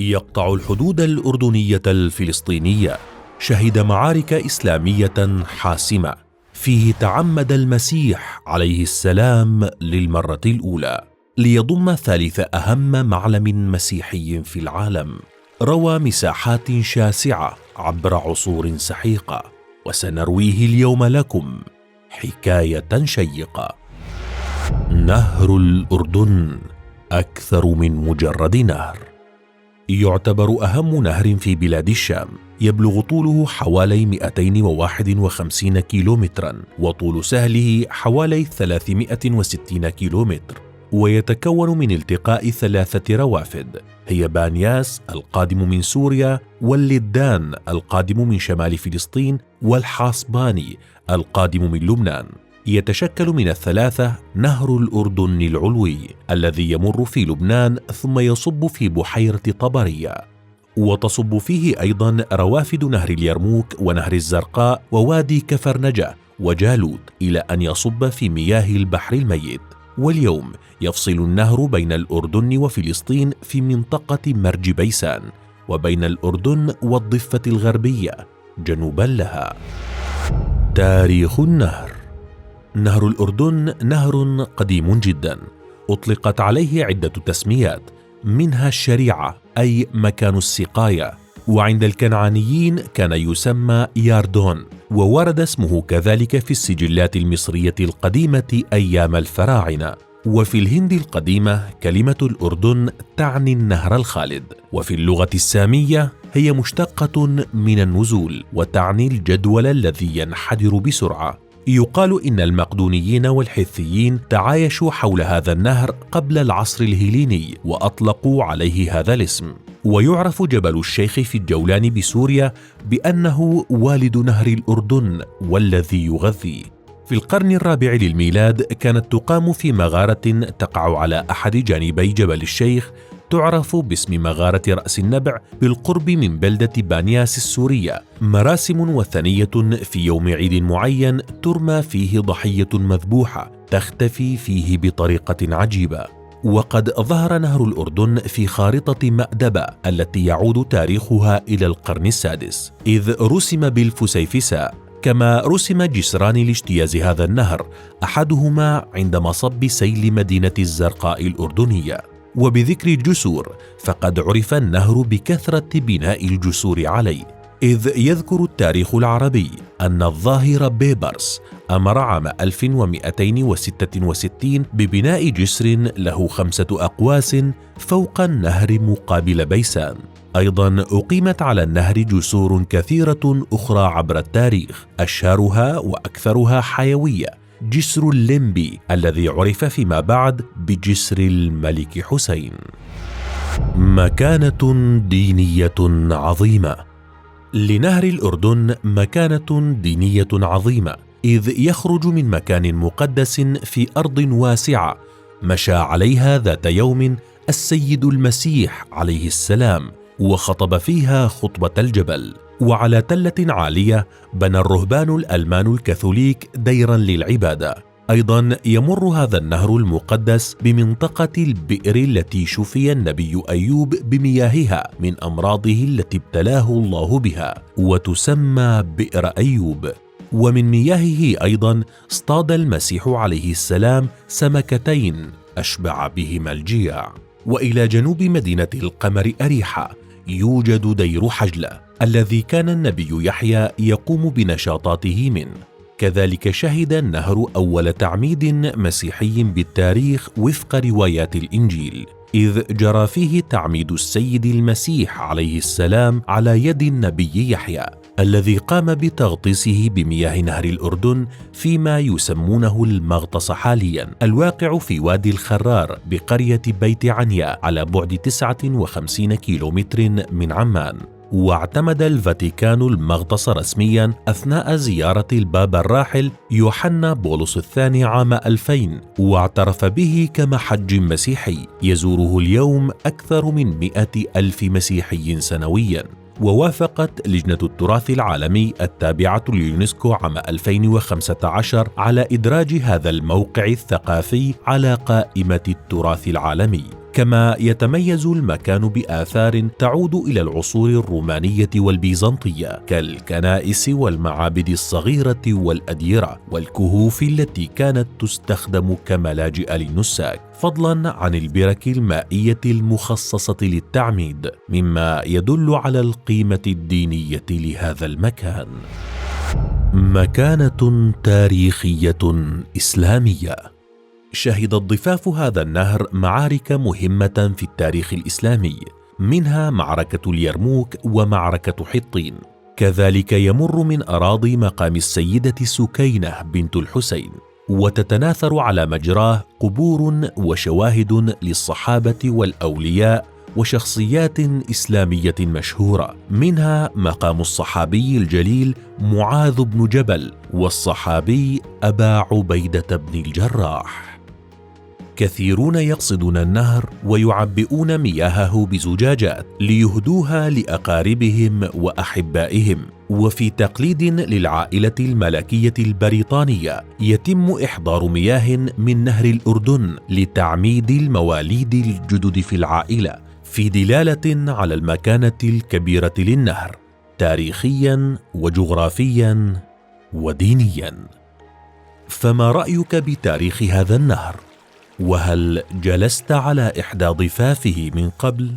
يقطع الحدود الأردنية الفلسطينية. شهد معارك إسلامية حاسمة فيه تعمد المسيح عليه السلام للمرة الأولى ليضم ثالث أهم معلم مسيحي في العالم. روى مساحات شاسعة عبر عصور سحيقة، وسنرويه اليوم لكم حكاية شيقة. نهر الأردن أكثر من مجرد نهر. يعتبر أهم نهر في بلاد الشام، يبلغ طوله حوالي 251 كيلومترا، وطول سهله حوالي 360 كيلومتر، ويتكون من التقاء 3 روافد، هي بانياس القادم من سوريا، واللدان القادم من شمال فلسطين، والحاصباني القادم من لبنان. يتشكل من الثلاثة نهر الأردن العلوي الذي يمر في لبنان ثم يصب في بحيرة طبرية، وتصب فيه أيضا روافد نهر اليرموك ونهر الزرقاء ووادي كفرنجة وجالوت، إلى أن يصب في مياه البحر الميت. واليوم يفصل النهر بين الأردن وفلسطين في منطقة مرج بيسان، وبين الأردن والضفة الغربية جنوبا لها. تاريخ النهر. نهر الأردن نهر قديم جدا، أطلقت عليه عدة تسميات، منها الشريعة أي مكان السقاية، وعند الكنعانيين كان يسمى ياردون، وورد اسمه كذلك في السجلات المصرية القديمة أيام الفراعنة. وفي الهند القديمة كلمة الأردن تعني النهر الخالد، وفي اللغة السامية هي مشتقة من النزول وتعني الجدول الذي ينحدر بسرعة. يقال إن المقدونيين والحثيين تعايشوا حول هذا النهر قبل العصر الهيليني وأطلقوا عليه هذا الاسم. ويعرف جبل الشيخ في الجولان بسوريا بأنه والد نهر الأردن والذي يغذيه. في القرن الرابع للميلاد كانت تقام في مغارة تقع على أحد جانبي جبل الشيخ تعرف باسم مغارة رأس النبع بالقرب من بلدة بانياس السورية مراسم وثنية في يوم عيد معين ترمى فيه ضحية مذبوحة تختفي فيه بطريقة عجيبة. وقد ظهر نهر الأردن في خارطة مأدبة التي يعود تاريخها إلى القرن السادس، إذ رسم بالفسيفساء، كما رسم جسران لاجتياز هذا النهر، أحدهما عند مصب سيل مدينة الزرقاء الأردنية. وبذكر الجسور فقد عرف النهر بكثرة بناء الجسور عليه، إذ يذكر التاريخ العربي أن الظاهر بيبرس أمر عام 1266 ببناء جسر له 5 أقواس فوق النهر مقابل بيسان. أيضا أقيمت على النهر جسور كثيرة أخرى عبر التاريخ، أشهرها وأكثرها حيوية جسر الليمبي الذي عرف فيما بعد بجسر الملك حسين. مكانة دينية عظيمة. لنهر الأردن مكانة دينية عظيمة، إذ يخرج من مكان مقدس في أرض واسعة مشى عليها ذات يوم السيد المسيح عليه السلام وخطب فيها خطبة الجبل. وعلى تلة عالية بنى الرهبان الألمان الكاثوليك ديرا للعبادة. أيضا يمر هذا النهر المقدس بمنطقة البئر التي شفي النبي أيوب بمياهها من أمراضه التي ابتلاه الله بها، وتسمى بئر أيوب. ومن مياهه أيضا اصطاد المسيح عليه السلام سمكتين أشبع بهما الجياع. وإلى جنوب مدينة القمر أريحة يوجد دير حجلة الذي كان النبي يحيى يقوم بنشاطاته منه. كذلك شهد النهر أول تعميد مسيحي بالتاريخ وفق روايات الإنجيل، إذ جرى فيه تعميد السيد المسيح عليه السلام على يد النبي يحيى الذي قام بتغطيسه بمياه نهر الأردن فيما يسمونه المغطس حاليا، الواقع في وادي الخرار بقرية بيت عنيا على بعد 59 كيلومتر من عمان. واعتمد الفاتيكان المغطس رسميا أثناء زيارة البابا الراحل يوحنا بولس الثاني عام 2000، واعترف به كمحج مسيحي يزوره اليوم أكثر من 100,000 مسيحي سنويا. ووافقت لجنة التراث العالمي التابعة لليونسكو عام 2015 على إدراج هذا الموقع الثقافي على قائمة التراث العالمي. كما يتميز المكان بآثار تعود إلى العصور الرومانية والبيزنطية كالكنائس والمعابد الصغيرة والأديرة والكهوف التي كانت تستخدم كملاجئ للنساك، فضلاً عن البرك المائية المخصصة للتعميد، مما يدل على القيمة الدينية لهذا المكان. مكانة تاريخية إسلامية. شهد ضفاف هذا النهر معارك مهمة في التاريخ الإسلامي، منها معركة اليرموك ومعركة حطين. كذلك يمر من أراضي مقام السيدة سكينة بنت الحسين، وتتناثر على مجراه قبور وشواهد للصحابة والأولياء وشخصيات إسلامية مشهورة، منها مقام الصحابي الجليل معاذ بن جبل والصحابي أبا عبيدة بن الجراح. كثيرون يقصدون النهر ويعبئون مياهه بزجاجات ليهدوها لأقاربهم وأحبائهم. وفي تقليد للعائلة الملكية البريطانية يتم إحضار مياه من نهر الأردن لتعميد المواليد الجدد في العائلة، في دلالة على المكانة الكبيرة للنهر تاريخياً وجغرافياً ودينياً. فما رأيك بتاريخ هذا النهر؟ وهل جلست على إحدى ضفافه من قبل؟